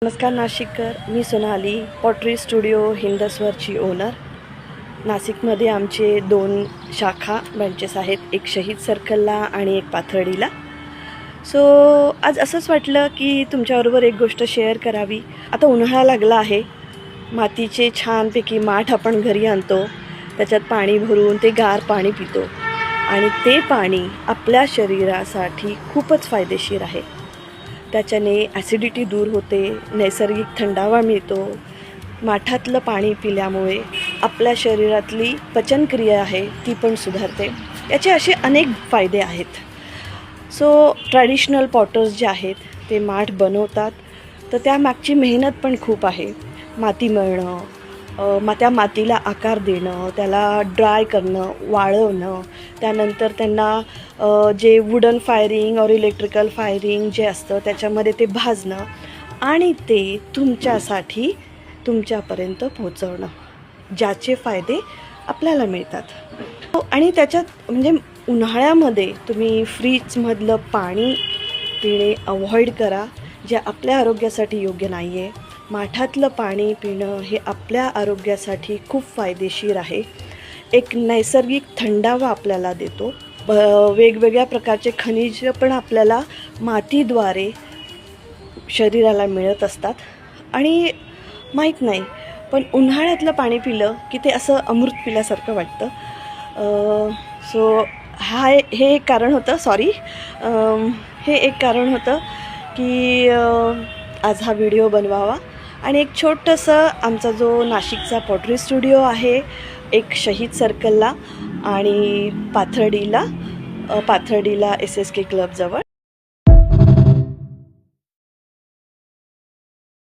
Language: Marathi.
नमस्कार नाशिककर, मी सोनाली पॉटरी स्टुडिओ हिंदस्वरची ओनर. नाशिकमध्ये आमचे 2 शाखा ब्रँचेस आहेत, एक शहीद सर्कलला आणि एक पाथर्डीला. सो आज असंच वाटलं की तुमच्याबरोबर एक गोष्ट शेअर करावी. आता उन्हाळा लागला आहे, मातीचे छानपैकी माठ आपण घरी आणतो, त्याच्यात पाणी भरून ते गार पाणी पितो आणि ते पाणी आपल्या शरीरासाठी खूपच फायदेशीर आहे. त्याच्याने ॲसिडिटी दूर होते, नैसर्गिक थंडावा मिळतो. माठातलं पाणी पिल्यामुळे आपल्या शरीरातली पचनक्रिया आहे ती पण सुधारते. याचे असे अनेक फायदे आहेत. सो ट्रॅडिशनल पॉटर्स जे आहेत ते माठ बनवतात, तर त्यामागची मेहनत पण खूप आहे. माती मळणं, त्या मातीला आकार देणं, त्याला ड्राय करणं, वाळवणं, त्यानंतर त्यांना जे वुडन फायरिंग और इलेक्ट्रिकल फायरिंग जे असतं त्याच्यामध्ये ते भाजणं आणि ते तुमच्यासाठी तुमच्यापर्यंत पोहोचवणं, ज्याचे फायदे आपल्याला मिळतात. आणि त्याच्यात म्हणजे उन्हाळ्यामध्ये तुम्ही फ्रीजमधलं पाणी पिणे अवॉइड करा, जे आपल्या आरोग्यासाठी योग्य नाही आहे. माठातलं पाणी पिणं हे आपल्या आरोग्यासाठी खूप फायदेशीर आहे. एक नैसर्गिक थंडावा आपल्याला देतो. वेगवेगळ्या प्रकारचे खनिज पण आपल्याला मातीद्वारे शरीराला मिळत असतात आणि माहीत नाही, पण उन्हाळ्यातलं पाणी पिलं की ते असं अमृत पिल्यासारखं वाटतं. सो हे एक कारण होतं. हे एक कारण होतं की आज हा व्हिडिओ बनवावा. आणि एक छोटंसं आमचा जो नाशिकचा पॉटरी स्टुडिओ आहे, एक शहीद सर्कलला आणि पाथर्डीला SSK क्लबजवळ.